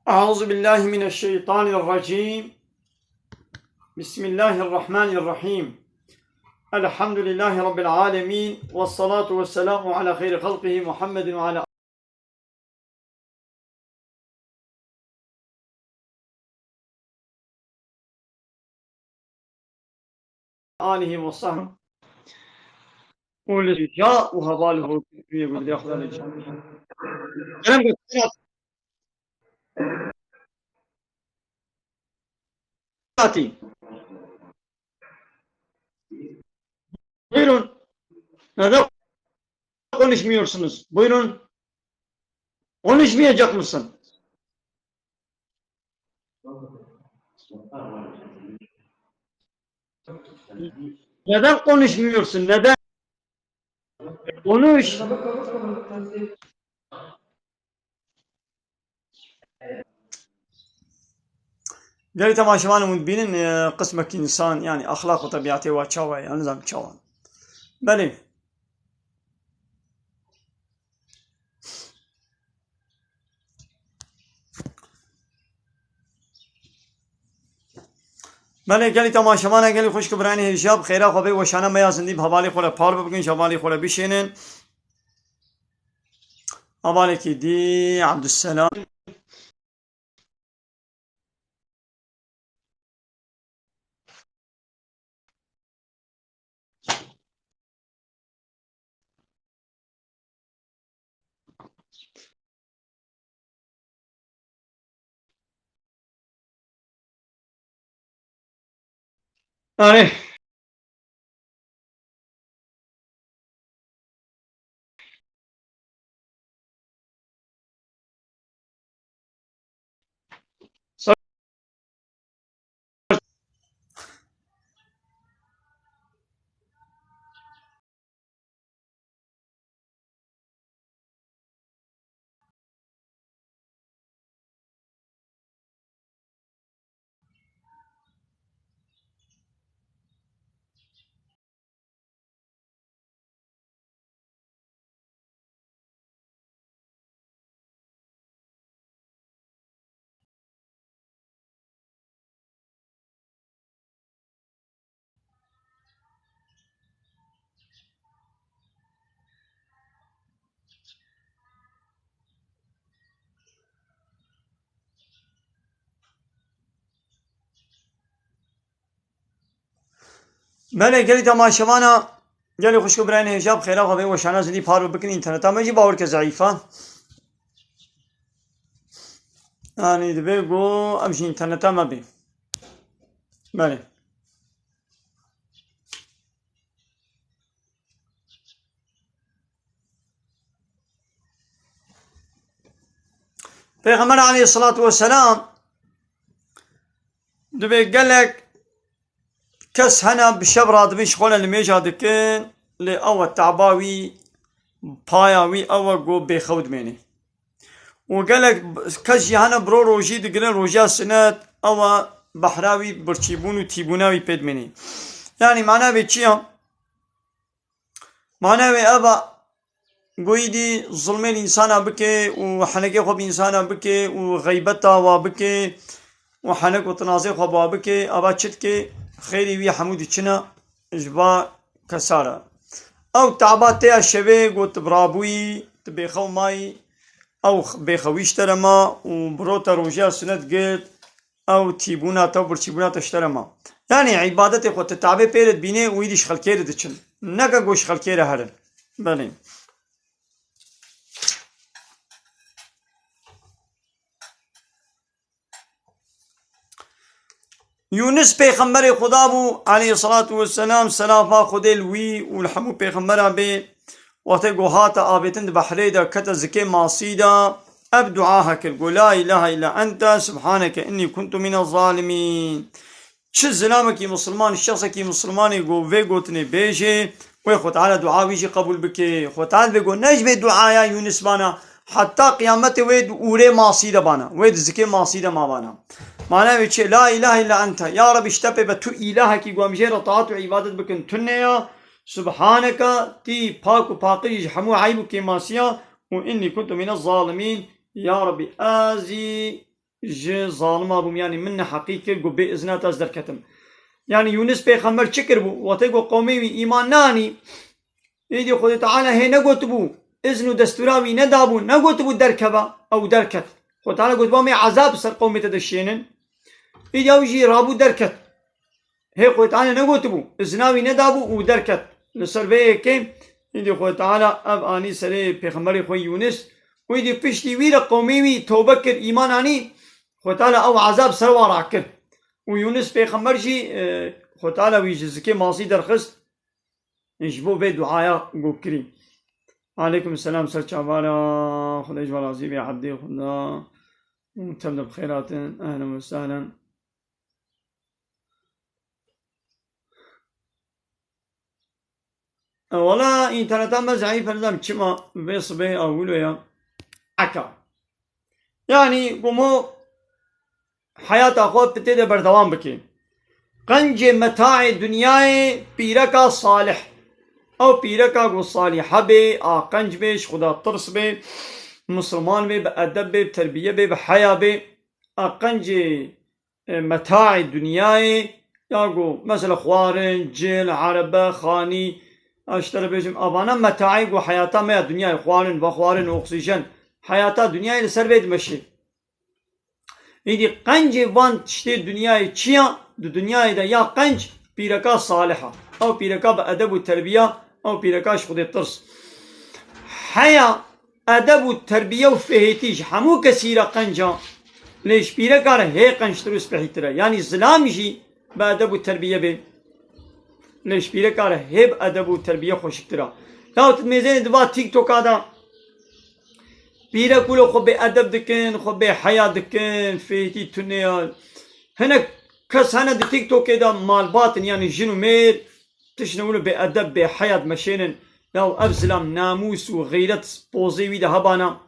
أعوذ بالله من الشيطان الرجيم. بسم الله الرحمن الرحيم. الحمد لله رب العالمين، والصلاة والسلام على خير خلقه محمد وعلى آله وصحبه والرجاء وهباله يقول لي أخذ الرجاء. Buyurun. Neden konuşmuyorsunuz? Buyurun. Konuşmayacak mısın? Neden konuşmuyorsun? Neden? Konuş. قال تمام شباب مدبرين قسمك إنسان يعني أخلاق وطبيعته وشاوى يعني نظام شاوى بله. بله قال تمام شباب قال خوش كبراني هجاب خيرا خبي وشانا ما يازندي بحوالي خوله بار ببقين شوالي خوله بيشينن حوالي كي عبد السلام عليه. بله قال تمام شباب قال خوش كبراني هجاب خيرا خبي وشانا زندي بار ببقين إنترنت ما يجي باور كضعيفة يعني دبي جو أمشي إنترنت ما بي. بله. پیغمبر علیه الصلاة والسلام دبي قال لك كس هنا بشبرة دبي شغل اللي ميجا دكين لأو تعباوي باياوي أو جو بخود مني وقال لك كس هنا برو روجي دقلن روجا سنات أو بحراوي برشيبون وتيبوناوي بيد مني يعني معناه بيتشيا معناه أبا قويدي ظلم الإنسان بكي وحنكي خوب إنسان بكي وغيبتا وبكي وحنك وتنازع خوب بكي أبا تشتكي خيري وي حمود تشنا إجبا كسارة أو تعباتي الشبه قوت برابوي تبيخو ماي أو بيخويش ترما وبروتا روجا سنت قلت أو تيبونا تو برشيبونا تشترما يعني عبادتي خو تتعبي بيرد بيني ويديش خلكير دتشن نكا قوش خلكير هرن بلين. يونس پیغمبر خدا بو علیه الصلاة والسلام سلافا خدا الوی والحمو پیغمبر بي وقت قوهات آبتن بحري دا كتا زكي ماصي دا أب دعاها كالقو لا إله إلا أنت سبحانك إني كنت من الظالمين. شو زلامك مسلمان الشخصك مسلمان يقول في قوتني بيجي ويخو تعالى دعا بيجي قبول بكي خو تعالى بيقول نجبه دعا يا يونس بانا حتى قيامته ويد أوري ماصي دا بانا ويد زكي ماصي دا ما بانا معناه بيتشي لا إله إلا أنت يا رب اشتبه بتو إلهك يقوم جير طاعت وعبادت بكن تنيا سبحانك تي باك وباقي حمو عيبك ماسيا وإني كنت من الظالمين يا ربي آزي جي ظالما بوم يعني من حقيقة قو بإذنات أزدر كتم يعني يونس بيخمر شكر بو وتيقو قومي إيمان ناني يدي خود تعالى هي نقوت بو إذن دستوراوي ندابو نقوت بو دركبا أو دركت خود تعالى قوت بامي عذاب سر قومي تدشينن يدي أوجي رابو دركت هي خود تعالى نقوت بو إذناوي ندابو ودركت لسر بيه كيم يدي خود تعالى أب آني سري بيخمري خوي يونس ويدي بشتي ويرا قومي توبة كر إيمان آني خود تعالى أو عذاب سر وارع كر ويونس بيخمر جي خود تعالى ويجزكي ماصي درخست يشبو بي دعايا قو كريم عليكم السلام سر چاوارا خدا اجوال عزيب يا عبدي خدا تبدأ بخيرات أهلا وسهلا والله انترنتا مزعي فردم چما بيص بي أولو يا عكا يعني قمو حياة أخوات بتده بردوام بكي قنج متاع دنياي بيركا صالح او پیرکا گو صالحه بی آقنج بیش خدا ترس بی مسلمان بی بأدب بی تربیه بی بحیا بی آقنج متاع دنیای یا گو مثل خوارن جل عربه خانی اشتر بیشم آبانا متاعی گو حیاتا ما دنیای خوارن و خوارن اکسیژن حیاتا دنیای لسر بید مشی ایدی قنج وان تشتی دنیای چیا دو دنیای دا یا قنج پیرکا صالحه او پیرکا بأدب و تربیه او پیرکاش خود ترس حیا ادب و تربیه و فهیتیش همو کسیره قنجا ليش پیرکار هی قنج تروس بهیتره یعنی ظلامشی با ادب و تربیه به ليش پیرکار هی با ادب و تربیه خوشکتره یا تمیزین دوا تیک توک آدا پیرکولو خو به ادب دکن خو به حیا دکن فهیتی تنیا هنک کس هنه دی تیک توک دا مالباتن یعنی جنو میر تشنولو بأدب بحياة مشينن لو أبزلام ناموس وغيرت بوزيوي ده هبانا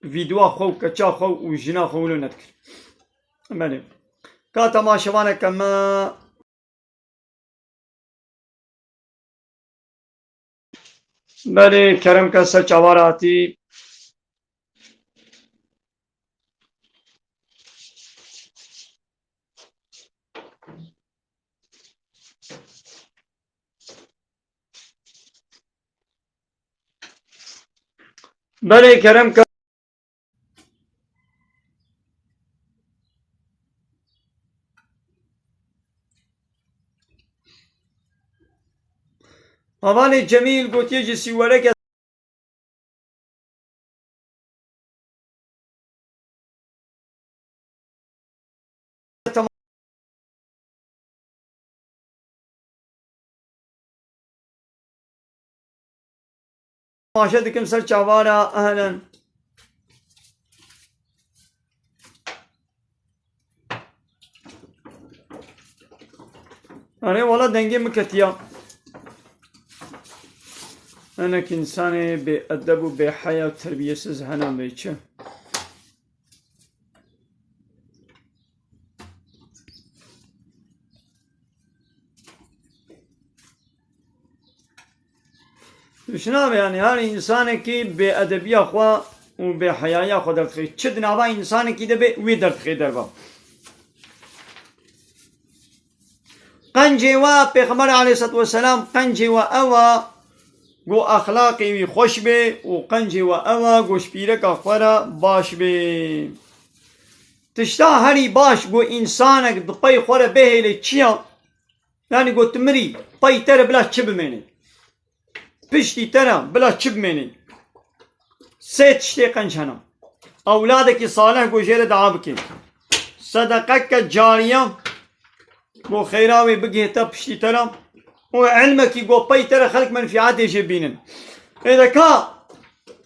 فيديو خو كتشا خو وجنا خو لو نذكر مالي كاتا ما شوانا كما مالي كرم كسر چواراتي بله کرم که اوان جمیل گوتیه جسی ورک تماشا دکم سر چاوارا اهلا اره والا دنگی مکتیا انا كإنسان بأدب وبحياة وتربية سزهنا بيتشه شنو يعني هاري إنسان كي بأدبية خوا وبحياة خوا درت خي تشد نابا إنسان كي دبي وي درت خي دربا قنجوا پیغمبر عليه الصلاة والسلام قنجوا أوا گو اخلاقی وی خوش به و قنجی و اوا گوش پیرک اخورا باش به تشتا هری باش گو انسانک دپای خورا بهیل چیا یعنی گو تمری پای تر بلا چه بمینی پشتی تر بلا چه بمینی سه تشتی قنج هنم اولادکی صالح گو جیر دعا بکن صدقک جاریه گو خیراوی بگیه تا پشتی ترم وعلمك يقول باي ترى خلق منفعات يجيبينن إذا كا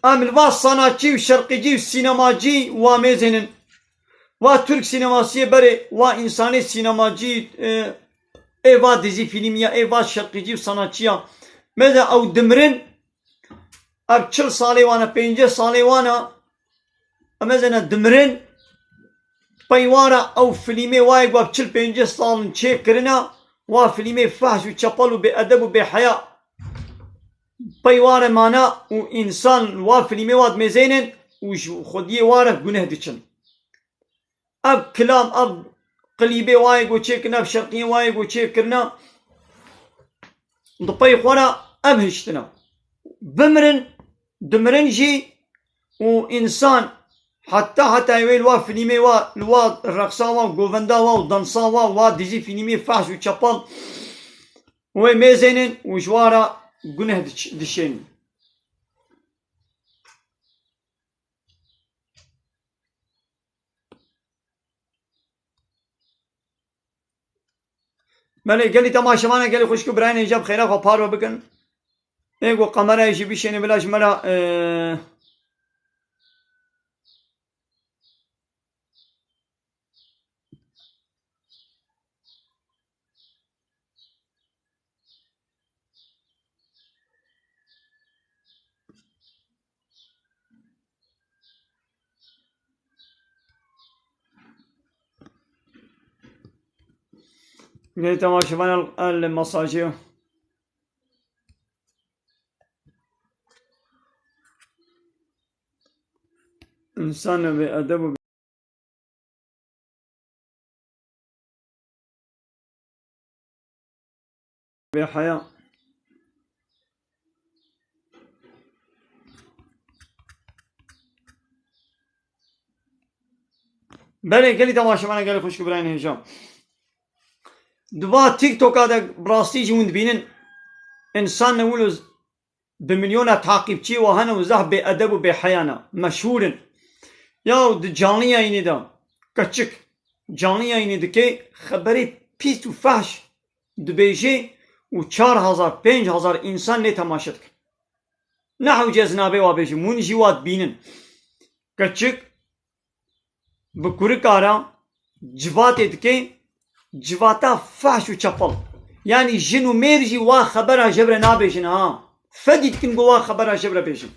أمل باص صناعي وشرقي وسينماجي واميزنن وترك سينماسية بري وإنساني سينماجي إيوا ديزي فيلمية إيوا شرقي وصناعية ماذا أو دمرن أبشر صالي وانا بينجي صالي وانا مثلا دمرن بايوانا أو فيلمي وايق وابشر بينجي صالن شيء كرنا وفيلمي فحش وشابل وبأدب وبحياء بيوار مانا وإنسان وفيلمي واد مزينن و خودی واره گناه دچن اب کلام اب قلیبه وای گو چه کنه اب شرقی وای گو چه کرنا ضبي خورا اب هشتنا بمرن دمرن جي وإنسان حتى يوي الوا فيلمي وا الوا الرقصا وا غوفندا وا ودانسا وا ديجي فيلمي فاش وشابال وي ميزينن وجوارا غنه دشين مالي قال لي تماشا معنا قال لي خشكو براين يجاب خيرا وبارو بكن ايغو قمرا يجي بيشين بلاش مرا قال لي تماشا معنا المساجيو إنسان بأدب بحياة بله قال لي تماشا معنا قال لي خشكو براين هجام دوا تيك توك هذا براستي جوند بينن إنسان نقوله بمليون تعقيبتي وهنا وزه بأدب وبحيانا مشهورا يا جاني يعني دا كتشك جاني يعني دكي خبري بيس وفحش دبيجي و4000 5000 إنسان لتماشتك نحو جزنابي وابيجي من جوات بينن كتشك بكوركارا جوات دكي جواتا فحش وشفل يعني جنو ميرجي وا خبرها جبر نابيجن ها فديت كن وا خبرها جبر بيجن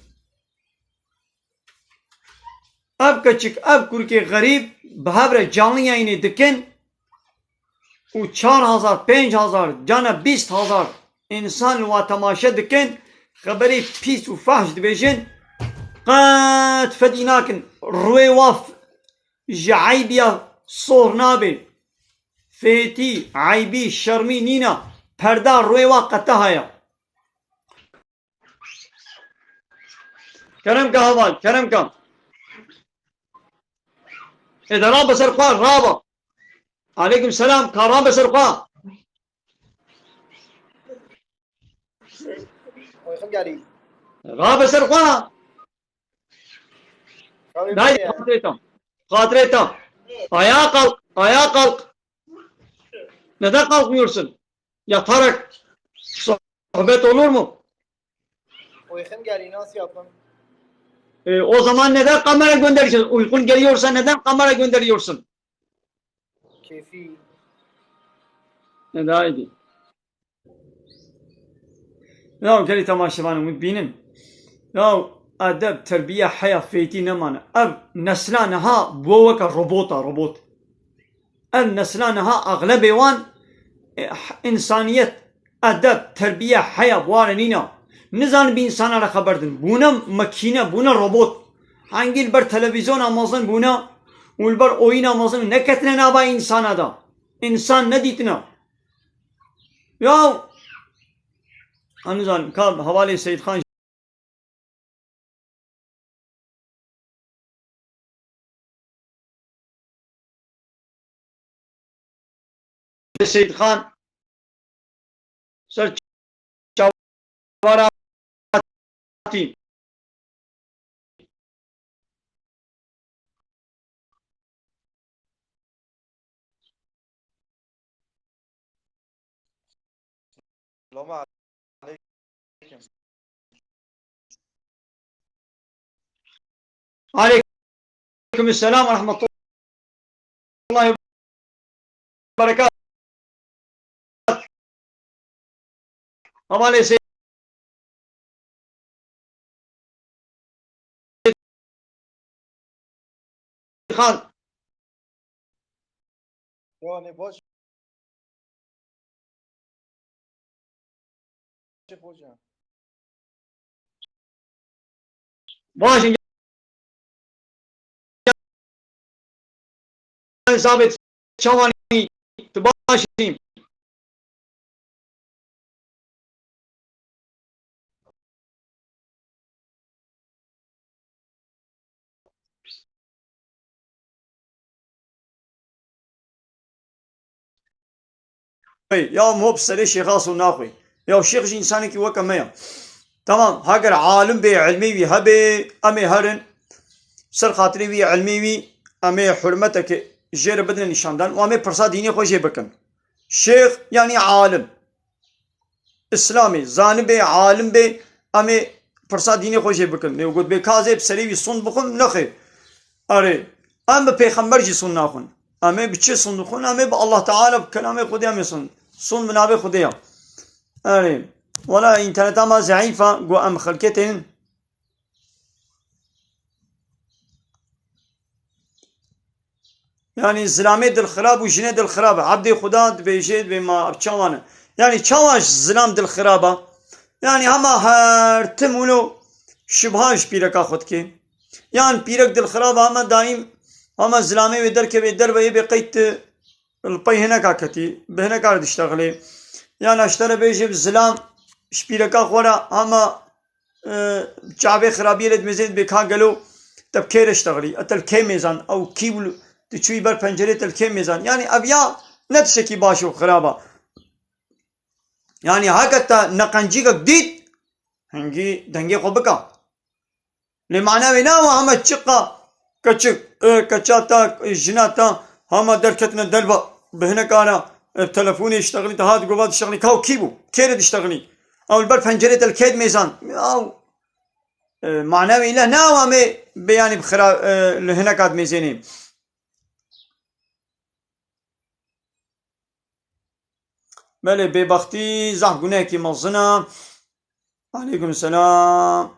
اب كچك اب كوركي غريب بهبر جانlı yayını dikin و 4000 5000 جانا 20000 انسان وا تماشا dikin خبري بيس وفحش دبيجن قد فديناكن روي واف جعيبيا صور نابي فيتي عيبي شرمي نينا پردا روي واقعتا هيا كرم کا حوال كرم کا إذا راب سرقان رابا عليكم السلام كان راب سرقان راب سرقان ناي خاطريتا ayağa kalk neden kalkmıyorsun yatarak sohbet olur mu Uykum geliyor nasıl yapayım? O zaman neden kamera gönderiyorsun uykun geliyorsa neden kamera gönderiyorsun Keyfi. ne daha iyi ya geli tamaşavanı mutbinin ya adab terbiye hayat feyti nemana ev neslanha bu vaka robot ev neslanha aglebi wan insaniyet adab terbiye hayat varenina nizan bir insana haberdin buna makine buna robot hangi bir televizyon amazın buna ulbar oyun amazın ne ketine naba insana da insan ne ditine ya anızan kal havale Seyyid Khan Seyyid Khan sir çavarati Selamun aleyküm. Aleykümselam ve rahmetullahi ve berekat. Havale Seyyid Khan. Yani boş hocam. Washington ثابت شواني تباشي يا مو بسري شيخ خاص وناخوي يا شيخ جي انساني كي وكا ميا تمام هاجر عالم بي علمي بي هبي امي هرن سر خاطري بي علمي بي امي حرمتك جير بدن نشاندان وامي برسا ديني خوشي بكن شيخ يعني عالم اسلامي زانب عالم بي امي برسا ديني خوشي بكن نيو قد بي كازي بسري بي صند بخون نخي اري ام پیغمبر جي سن ناخون امي بچي سن بخون امي الله تعالى بكلامي خدي امي سن منابي خديا اري ولا انترنت ما ضعيفة قو ام خلكتين يعني زلامي دل خراب وجنة دل خراب عبدي خدا بيجيد بما بچوانه يعني چواش زلام دل خرابه يعني هما هر تمولو شبهاش بيركا خود كي يعني بيرك دل خرابه هما دايم هما زلامي ودر كي بدر وي بقيت البي هنا كاكتي بهنا كار تشتغلي يعني اشترى بيجي بزلام شبيركا خورا هما چابه خرابيه لد مزيد بكا قالو تب كير اشتغلي اتل كي ميزان او كيبل تشوي بر پنجره تل كي ميزان يعني ابيا نتشكي باشو خرابه يعني هكذا نقنجي جديد هنجي دنجي خبكا لمعنى بنا وهم تشقا كتشك كتشاتا جناتا هم دركتنا دلبا بهنا كان التلفون يشتغلي تهاد قبات يشتغلي كاو كيبو كيرد يشتغلي او البر پنجره الكيد ميزان او معنوي لا ناوامي بياني بخرا هنا كاد ميزاني بله ببختي زح قناكي مصنا عليكم السلام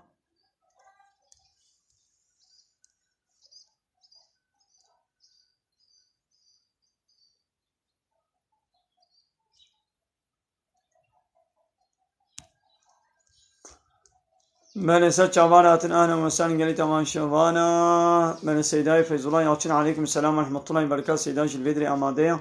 من سات شعبانات أنا ومسان قلت أمان شعبانا من السيداي فيز الله يعطينا عليكم السلام ورحمة الله وبركاته سيداي الفيدري أمادية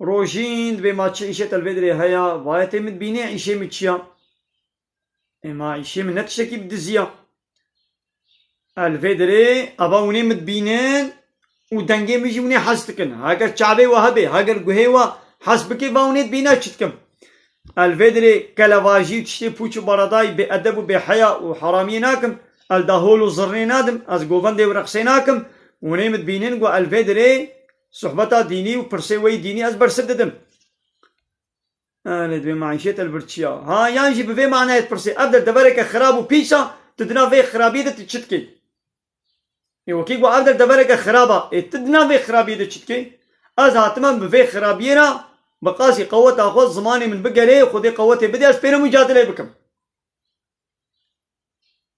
روجين بما عيشة الفدري هيا وايتي متبيني عيشة متشيا اما عيشة من نتشكي بدزيا الفدري اباوني متبينين ودنجي مجيوني حسدكن هاگر شعبي وهبي هاگر قهيوا حسبكي باوني تبينا تشتكم الفدري كالواجي تشتي بوچو برداي بأدب وبحياء وحراميناكم الدهول وزرينادم از قوفان دي ورقسيناكم وني متبينين قو الفدري صحبتا ديني وبرسيوي ديني از برسددم انا دبي معيشة البرتشيا ها يانجي بفي معناه برسي ابدا دبرك خراب وبيسا تدنا في خرابية تتشتكي ايوه كي قو ابدا دبرك خرابة تدنا في خرابية تتشتكي از هاتما بفي خرابينا بقاسي قوة اخذ زماني من بقالي خذي قوتي بدي اسبينا مجادلة بكم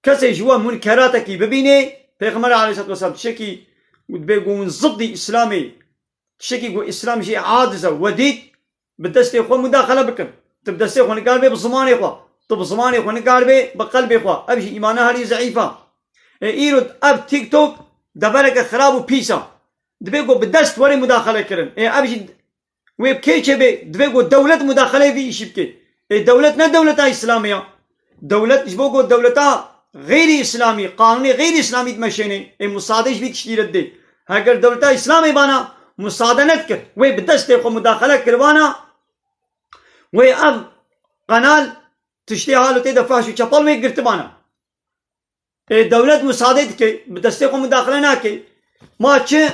كسي جوا منكراتك ببيني پیغمبر عليه الصلاة والسلام تشكي ودبي قوم ضدي اسلامي تشكي قو اسلام شيء عاجزة وديد بدستي اخوة مداخلة بكم تبدستي اخوة نقال بي بزماني اخوة طب زماني اخوة نقال بي بقلبي اخوة ابشي ايمانها هذه ضعيفة ايرود اب تيك توك دبرك خراب وبيسا دبي قو بدست وري مداخلة كرن ابشي ويب كيتش بي دبي قو دولة مداخلة في ايش بكي دولتنا دولة اسلامية دولة جبوكو دولتها غير اسلامي قانوني غير اسلامي تمشيني مصادش بيك شتير الدي هاگر دولتا اسلامي بانا مصادنت كر وي بدست خو مداخله كروانا وي اب قنال تشتي حالو تي دفاش چپل وي گرتبانا دولت مصادت كي بدست خو مداخله ناكي ما چه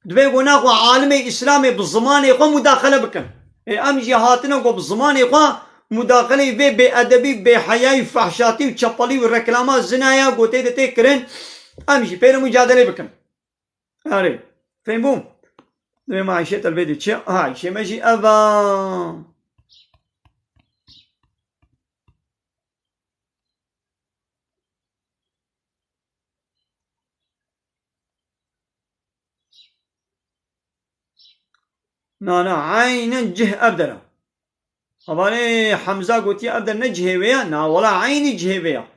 دبي گنا خو عالم اسلامي بالزمان خو مداخله بكن ام جهاتنا خو بالزمان خو مداخله به بأدبي بحياء فحشاتي وچپلي وركلامات زنايا گوتي دتي كرن امشي بين مجادله بكن اري فهموم ما عيشت الفيديو تشي هاي شي ماشي ابا نا عين جه أبدلا أباني حمزة قوتي أبدل نجه ويا نا ولا عين جه ويا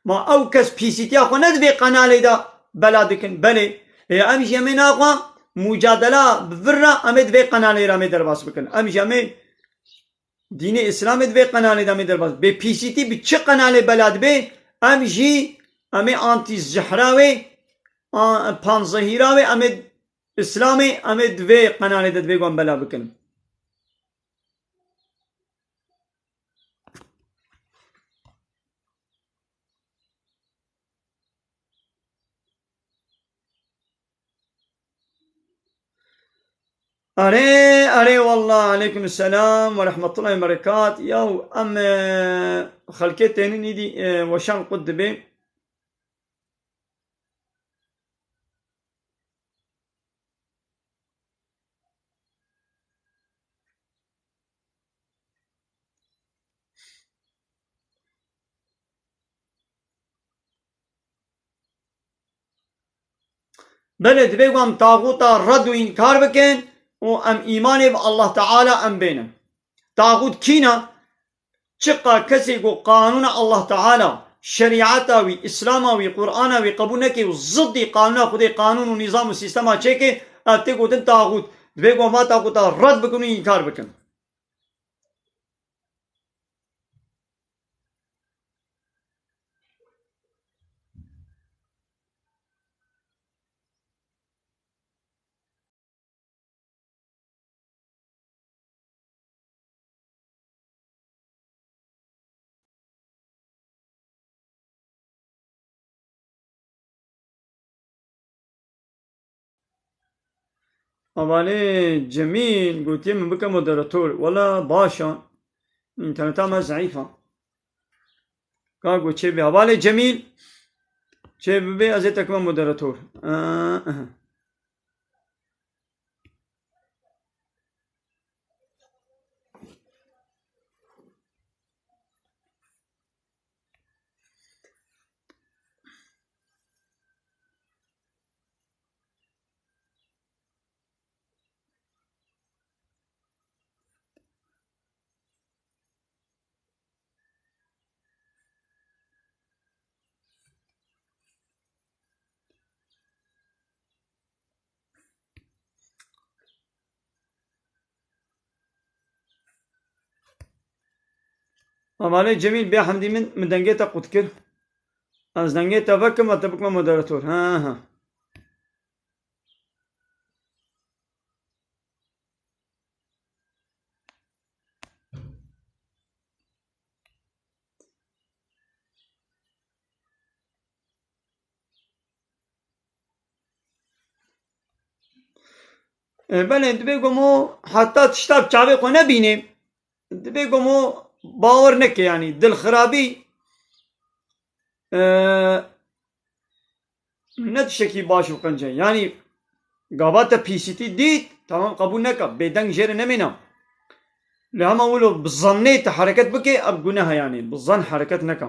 ما أو كس بيسيتي أخو ندبي قنالي دا بلادكن بلي هي أمش يمين أخو مجادلة بفرة أمد بي قنالي رامي درباس بكن أمش يمين دين إسلام بي قنالي رامي درباس بي بيسيتي بچه قنالي بلاد بي أمشي أمي أنتي زحراوي پانزهیراوی امد اسلامی امد وی قنالی داد وی گوان بلا بکنم أري والله عليكم السلام ورحمة الله وبركاته يو أم خلكتين ندي وشان قد بي بلد بيقوم طاغوتا رد وإنكار بكن وأم إيماني بالله تعالى أم بينهم طاغوت كينا شقا كسي قانون الله تعالى شريعتا وي اسلاما وي قرآنا وي قبولنا كي وزدي قانونا خدي قانون ونظام وسيستما چيكي اتكو تن طاغوت بيقوم ما طاغوتا رد بكن وإنكار بكن أبالي جميل قلت من بك مودراتور ولا باشا انترنتا ما ضعيفة قاقو تشيبي أبالي جميل تشيبي أزيتك ما مودراتور أبالي جميل بيا حمدي من دنجيتا قتكر از دنجيتا فكم أتبك ما مودراتور ها بله دبیگمو حتی تشتاب چاوی خو نبینیم دبیگمو باور نکه yani dil خرابی ne tişeki başı kanca yani gavata PCT değil tamam kabul neka beden jere nemina lama ولو بالظنيت حركات بكي اب جناها يعني بالظن حركات نكا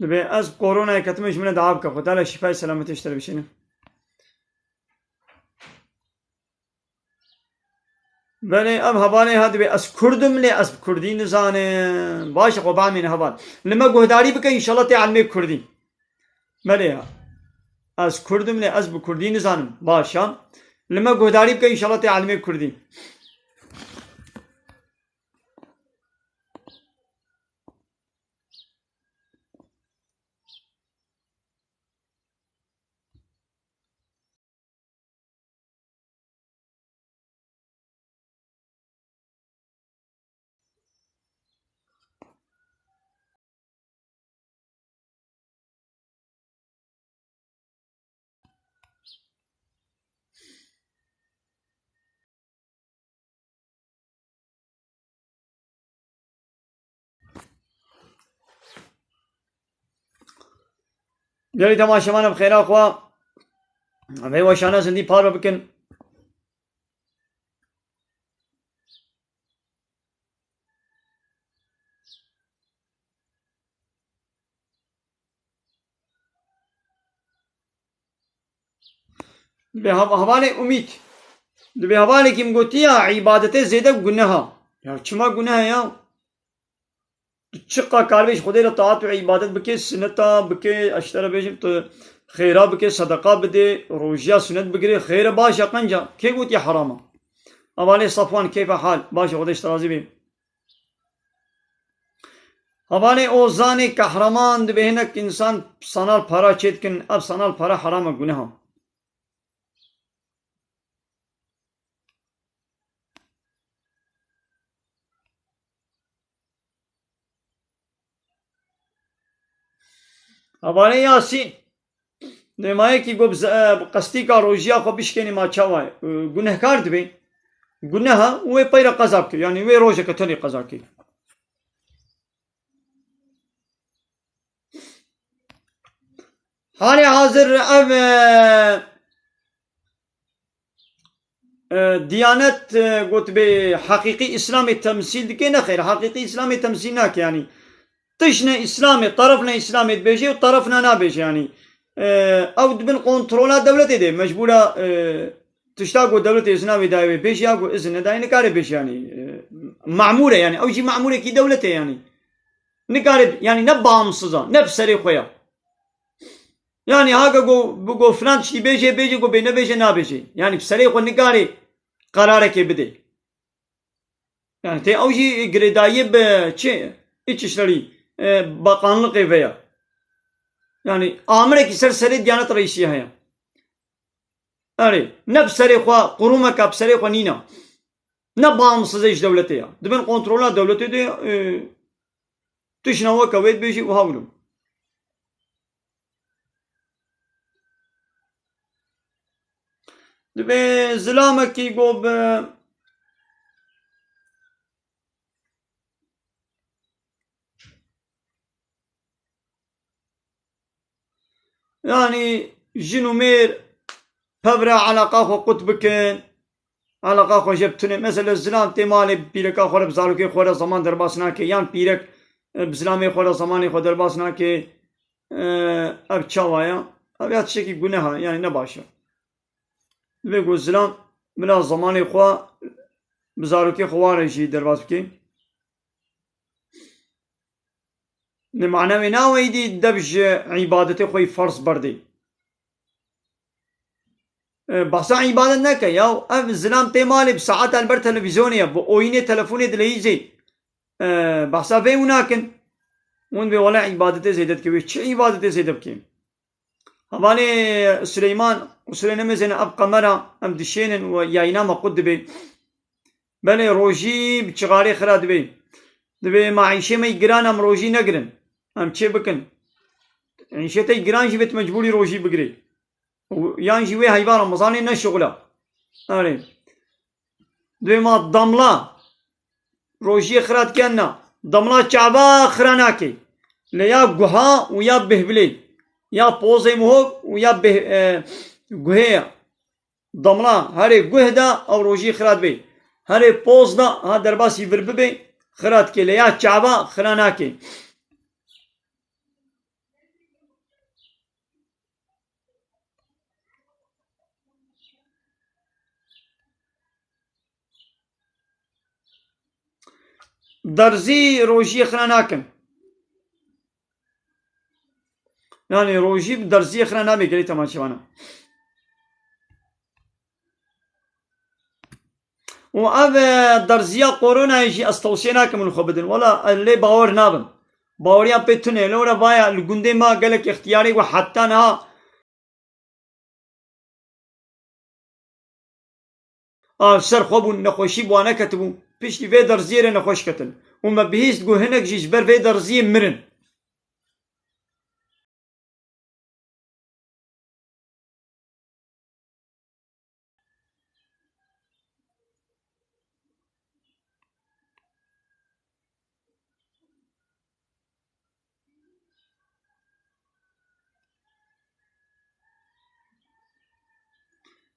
دبي از كورونا كتمش من دعابك فتالا شفاء سلامة اشتري بشينا بله اب هبانه هاد به از کردم لی از کردی نزانه باش قبا من هبان لما گهداری بکن انشالله تی علم کردی بله از کردم لی از کردی نزانم باشا لما گهداری بکن انشالله تی علم کردی گەلی تەماشەمانە بخێرا خوا ئەمەی وەشانە زندی پارە بکەن. به هەواڵێ ئومید دەبێ هەواڵێکیم گوتیە عیبادەتێ زێدە گونەها یا چما گونەها یا چقا کاربێژ خودی را طاعت و عیبادت بکێ سنەتا بکێ ئەشتەرە بێژم خێرا بکێ سەدەقا بدێ ڕۆژیا سنەت بگرێ خێرە باشە قەنجە کێ گوتی حرامە هەواڵێ صەفوان کەیفە حال باشە خودش ترازی بێ هەواڵێ ئۆزانێ کەحرەمان دەبێ هێنەک ئینسان سەناڵ پەرا چێتکن ئەف سەناڵ پەرا حرامە گونەها هەواڵێ یاسین نێمایەکی گۆ قەستی کا ڕۆژیا خۆ بشکێنی ماچاوایە گونەهکار دەبێ گونەها وێ پەیرە قەزا بکە یعنی وێ ڕۆژێکە تەنێ قەزا کەی حالێ حازر ئەv دیانەت گوتبێ حەقیقی ئیسلامێ تەمسیل دکێ نەخێر حەقیقی ئیسلامێ تەمسیل ناکە ینی تشنە ئیسلامێ طرفنە ئیسلامێت بێژێ و طرفنە نابێژێ ینی ئەو دبن قۆنتڕۆلا دەولەتێ دێ مەجبورە تشتا گۆ دەولەتێ ئیزناوێ داوێ پێش یا گۆ ئیزن نەدای نکارێ بێژ ینی معمورە ینی ئەوژی معمورێکی دەولەتێ ینی نکارێ ینی نە بامسزە نە بسەرێ خۆیە ینی هاگە گۆ فلان شتی بێژێ بێژێ گۆ بێ نەبێژێ نابێژێ ینی بسەرێ خۆ نکارێ قەرارێکێ بدێ ینی تێ ئەوژی گرێداییە بە چێ هیچ شتەری بە قانڵقێ vەیە ینی ئامرێکی سەر سەرێ دیانەت ڕەیسی هەیە ئەرێ نە بسەرێ خوا قوڕومەکە بسەرێ خۆ نینە نە بامسزەیش دەولەتەیە دبن قۆنتڕۆلا دەولەتێ دێ تشنەوەکە وێت بێژی و هەولم دبێ زلامەکی گۆ بە ینی ژن و مێر پەبرە عەلاقا خۆ قوت بکەن عەلاقا خۆ ژەبتنێ مەسەلە زلام تێ ماڵێ پیرەکە خۆرە بزارۆکەی خۆرە زەمان دەرباس ناکێ یان پیرەک بزلامێ خۆرە زەمانی خۆ دەرباس ناکێ ئەv چاوایە ئەv یا تشتێکی گونەها ینی نەباشە دەبێ گۆ زلام ملا زەمانێ خوا بزارۆکەی خۆ وارەژی دەرباس بکەی معنەوێ ناوەیدی دەبژ عیبادەتێ خۆی فەرز بەردەی بەسا عیبادەت نەکە یا ئەv زلام تێ مالێ بسەعات ئەلبەر تەلەڤیزۆنیە بۆ ئۆینێ تەلەفۆنێ دلەیزێ بەسا vê û nakin ûn bê wala عیبادەتê zêde dikeve çi عیبادەtê zêde bikêm hevalê Süleyman û Süleynemezên ev qemera em dişênin û yayîna me qut dibe belê rojî bi çigarê xira dibe dibê maîşê me giran em rojî negirin em çê bikin îşetê giran jî bêt mecbûrî rojî bigirê yan jî wê heyva Ramezanê neşixula erê dibê ma damla rojiyê xira diken na damla çava xira nakê li ya guha û ya bihbilê ya pozê mihov û ya guhê ya damla herê guh da ew rojî xira dibe herê poz da ha derbasî vir bibe xira dike li ya çava xira nakê دەرزی ڕۆژیە خرا ناکەن ینی ڕۆژی دەرزیە خرا نابێ گەلی تەماشەوانە و ئەv دەرزیە قۆرۆنایەژی ئەس تەوسیە ناکەم من خۆ بدن وەڵا لێ باوەڕ نابم باوەڕیان پێ تونێ لەورە vایە li gundê ma gelek ixtiyarî û heta niha ser xwe bûn nexweşî bi wan neketibû piştî vê derziyê re nexweş ketin û me bihîst got hinek jî ji ber vê derziyê mirin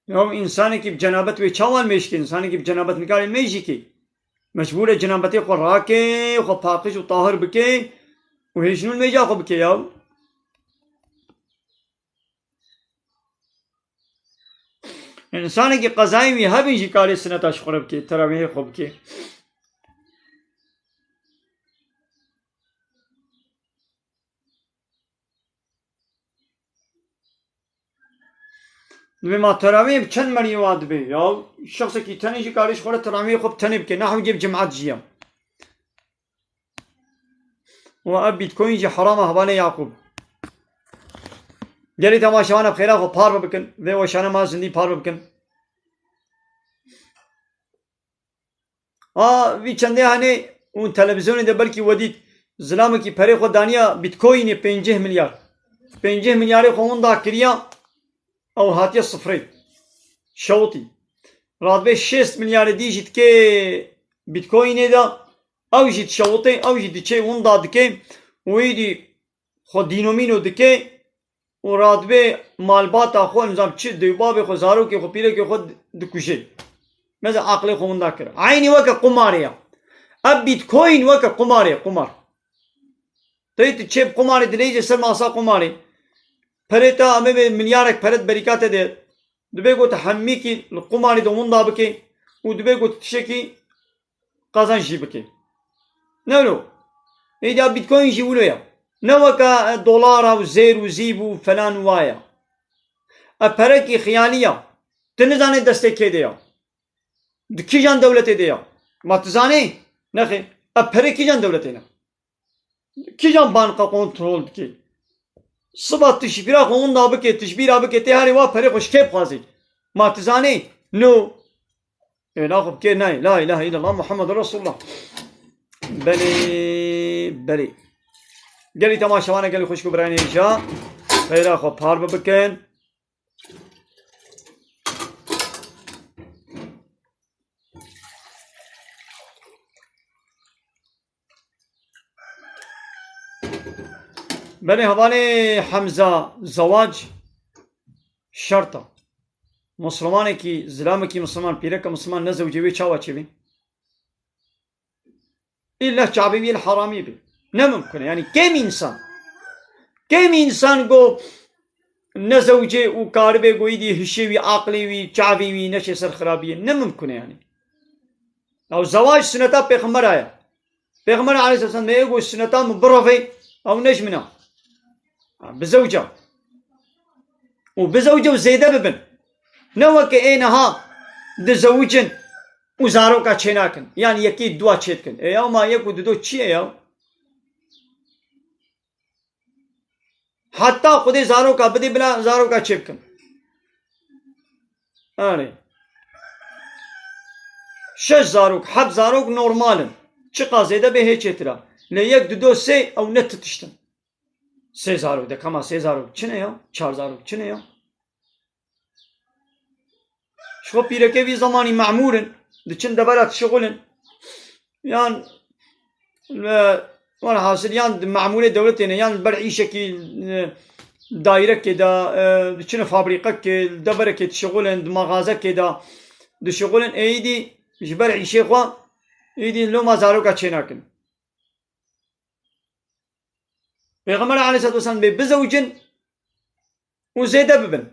يوم إنسان كي بجنابت ويشاوال ميشكي إنسان كي بجنابت نكاري ميشكي مجبور جنابتي خو راكي وخو باقش وطاهر بكي وهيشنو الميجا خو بكي يوم إنسان كي قزايم يهبين جيكاري سنة أشخر بكي تراويه خو بكي بما تراويه بچند مري واد بي يا شخص كي تاني جيكاري شخور تراويه خو بتاني بكي نحو جيب جمعات جيام وأب بيتكوين جي حرامة هباني يعقوب جري تماشاوانا بخيرا خو پار بكن ذي وشانا ما زندي پار بكن وی چنده هنه اون تلویزیون ده بلکی ودید زلامه کی پره خو دانیا بیتکوین 50 میلیارد 50 میلیارد خو اون دا کریا او هاتیه صفری شوطی راد به 6 میلیارد دیجیت که بیتکوین ده او جیت شوطی او جیت چه اون دا دکه ویدی خو دینومینو دکه و راد به مالباتا خو نظام چی دیوباب خو زارو که خو پیره که خود دکوشه مثل عقل خو اون دا کر عینی وکه قماریه اب بیتکوین وکه قماریه قمار تيت تشيب قماري دليجي سر ماسا قماري فريتا امي مليارك فرد بريكات ده دبيغو تحميكي القماري دومون دابكي ودبيغو تشكي قازان جيبكي نو ايدا بيتكوين جيبولو يا نوكا دولار او زير وزيبو فلان وايا افركي خياليه تنزاني دستكي ديا دكي جان دولتي ديا ما تزاني نخي افركي جان دولتينا کی جان بانقا کنترل کی صبح تشبیرا خون دابه که تشبیرا به که تهاری وا پره خوش کیپ خازی ما تزانی نو لا خب که نه لا اله الا الله محمد رسول الله بلی گلی تماشاوانه گلی خوشکو برای اینجا پیرا خب پار بکن بله حواله حمزه زواج شرطه مسلمانه کی زلامه کی مسلمان پیره که مسلمان نزوجه وی چاوا چه بی الا شعبی بی الحرامی بی نممکنه یعنی کم انسان گو نزوجه و کاربه گویی دی هشوی عقلی وی چاوی وی نشه سر خرابیه نممکنه یعنی او زواج سنتا پیغمبر آیا پیغمبر علیه السلام میگه گو سنتا مبرفه او نجمنا بزوجة وبزوجة وزيدة ببن نوك اينها دزوجن وزاروكا تشيناكن يعني يكيد دوا تشيتكن ايو ما يكو دو تشي ايو حتى خودي زاروكا بدي بلا زاروكا تشيبكن اني شش زاروك حب زاروك نورمالن چقا زيدة به هيچ اترا ليك دو سي او نت تشتن سه زارو ده کما سه زارو چنه یا چهار زارو چنه یا شو پیره که وی زمانی معمورن ده چند دبرات شغلن یان وانا حاصل یان معموله دولتینه یان بر عیشه کی دایره که دا ده چنه فابریقه که دبره که شغلن ده مغازه که دا ده شغلن ایدی جبر عیشه خوا ایدی لو ما زارو کا چناکن پیغمبر علیه السلام به بزوجن و زیده ببن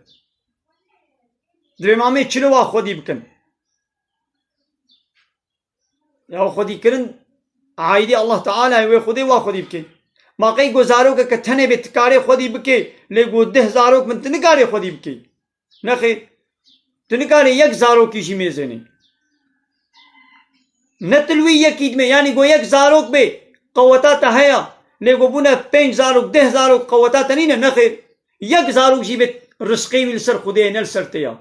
دویمامی چلو وا خودی بکن یا خودی کرن عایدی الله تعالی و خودی وا خودی بکن ما قی گزارو که تنه به تکاری خودی بکی لگو 10,000 من تنکاری خودی بکی نخیر تنکاری 1,000 کیشی میزنی نتلوی یکید می یعنی گو 1,000 به قوتا تهیا لگو بونه 5,000 10,000 قوتا تنینه نخیر 1,000 جیبت رزقی ویل سر خوده نل سر تیا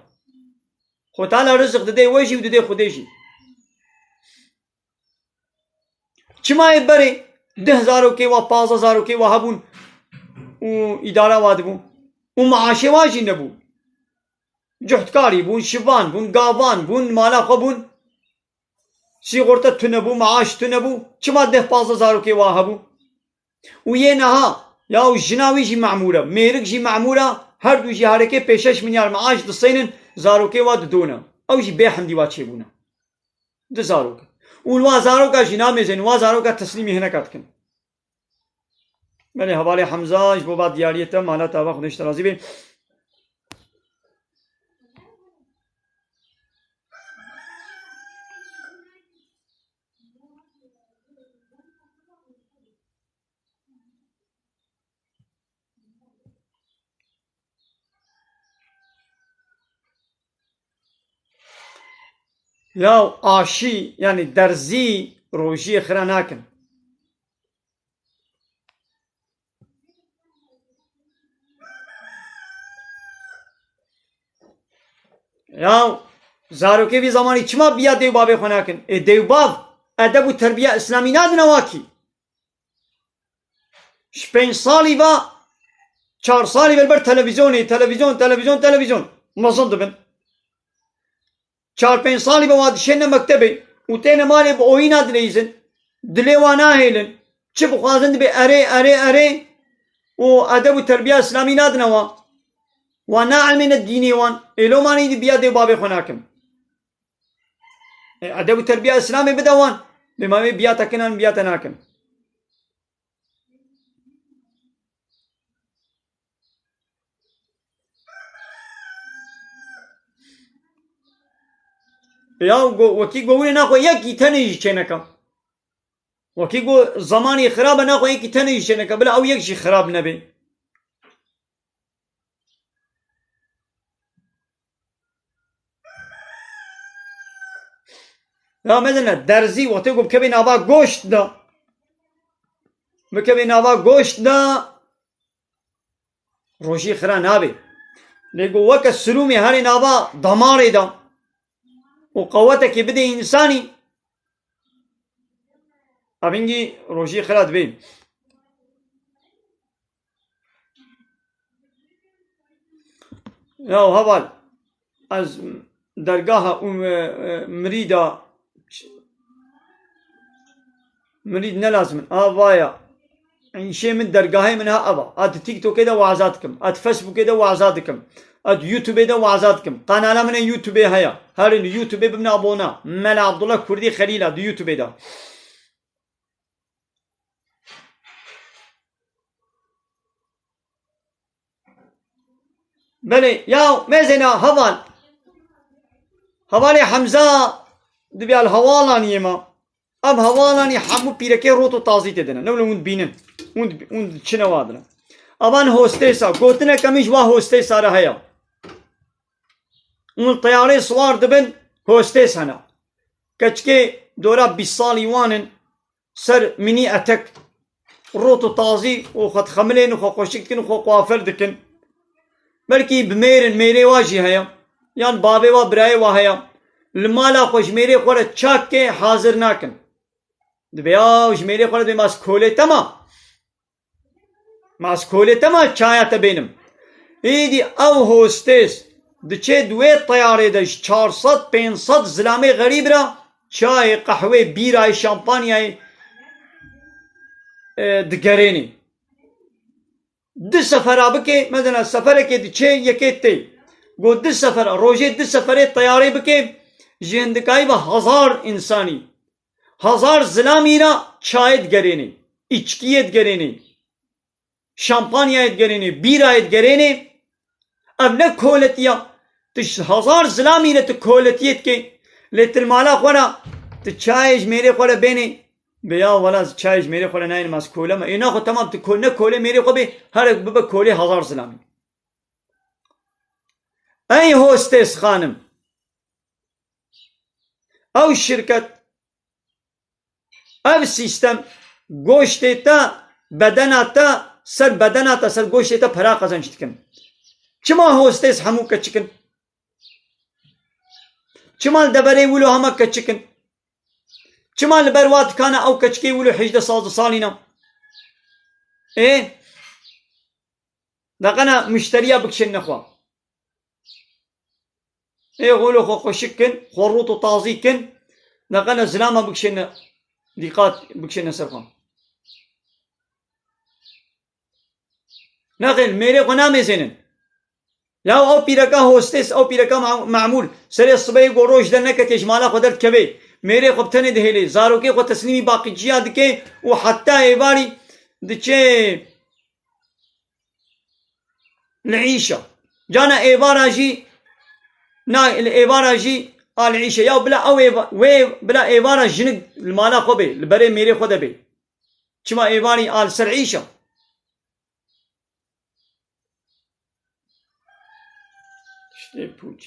خو تعالی رزق دده ویجی و دده خوده جی چمای بری 10,000 که و 15,000 که و هبون و اداره واد بون و معاش واجی نبون جهدکاری بون شبان بون گاوان بون مالا خو بون سیغورتا تنبو معاش تنبو چما 10-15,000 که و هبون و یه نها یا جناوی جی معموره میرک جی معموره هر دو جی هرکه 5-6 میلیارد معاش دستینن زاروكي واد دونا او جي بي حمدي واد شيبونا ده زاروك والوا زاروكا جنامي زين وا زاروكا تسليمي هنا كاتكن بله حوالي حمزه جبو بعد دياريته مالا تابا خودش ترازي بي يا آشي يعني درزي روجي خراناكن يا زاروكي في زماني چما بيا ديو بابي خناكن ديو باب ادب و تربية اسلامي نادنا واكي شپين سالي با 4 سالي بالبر تلفزيون مظن دبن 4-5 سالي با واد شن مكتبي وتين مالي بأوينا دليزن دليوانا هيلن چه بخوازن بي اري و ادب و تربية اسلامي نادنا وا وانا علمنا الديني وان إلو ماني دي بيا دي بابي خناكم ادب و تربية اسلامي بدوان بما بيا تكنان بيا تناكم يا وكي قولي ناخو يكي تنيجي چنكا وكي قو زماني خراب ناخو يكي تنيجي چنكا بلا او يكشي خراب نبي لا مثلا درزي وقتی گفت که نوا گوشت دا بکه نوا گوشت دا روشی خرا نابی لگو وک سلومی هر نوا دماری دا و قوته که بده انسانی ابینگی روشی خرا دبی یا هوال از درگاه مریدا مريد نلازم وايا يعني شيء من درجاهي منها أبا أد تيك توك كده وعزاتكم أد فيسبوك كده وعزاتكم أد يوتيوب كده وعزاتكم قناة من يوتيوب هيا هل اليوتيوب بمن أبونا ملا عبد الله كردي خليل دو يوتيوب ده بله يا مزنا هوالي حمزة دبي الهوالان يما اب هوالانی حمو پیرکه روتو تازی تدنه نولو اون بینن اون چنه وادنه ابان هوستیسا گوتنه کمیش وا هوستیسا را هیا اون طیاره سوار دبن هوستیس هنا کچکه دورا 20 سالی وانن سر منی اتک روتو تازی و خد خملین و خو خوشکتن و خو قوافر دکن بلکی بمیرن میره واجی هیا یان بابه و برای و هیا المالا خوش میره خوره چاک که حاضر ناکن دبیاوش میره خوره دبی ماسکوله تما چایا تبینم ایدی او هوستیس دچه دوی طیاره دش 400-500 زلامه غریب را چای قهوه بیرای شامپانیای دگرینی دو سفر بکه مثلا سفره که دچه یکی تی گو دو سفر روزه دو سفره طیاره بکه جهندکایی و 1000 انسانی 1000 زلامی را چایت گرینی içkiyet گرینی şampanyayet gereni, birayet gereni, ab ne koletiya, tiş 1000 zilamiyle tu koletiyet ki, letil mala khora, tu çayj mere khora beni, beya valla çayj mere khora nayin mas kolama, ina kho tamam tu ne kole mere kho be, her baba kole 1000 zilami. Ey hostes hanım, ev şirket, ev sistem, goşteta, bedenata, سر بدنات سر گوشت تا پرا قزنج تکن چما هوستس همو کچکن چما دبره ولو همه کچکن چما البروات کان او کچکی ولو 18 سالینا دقنا مشتریا بکشن نخوا غولو خو خوشکن خوروتو تازیکن دقنا زلاما بکشن دقات بکشن سرخان نقل میره خو نمیزنن یا ئەو پیرەکە هۆستێس ئەو پیرەکە معمول سەرێ سبەی گۆڕۆژ دەنەکە تێژمالە خۆ دەرکەوێ مێرێ خۆ بتەنێ دەهێلێ زارۆکەی خۆ تەسلیمی باقیجیا دکێ و حتا ئێواری دچێ لعیشە جانە ئێوارەژی ئێوارەژی ئالعیشە یا بلا ئەو وێ بلا ئێوارە ژنک مالا خۆ بێ لەبەرێ مێرێ خۆ دەبێ چما ئێواری ئال سەرعیشە شتێ پوچ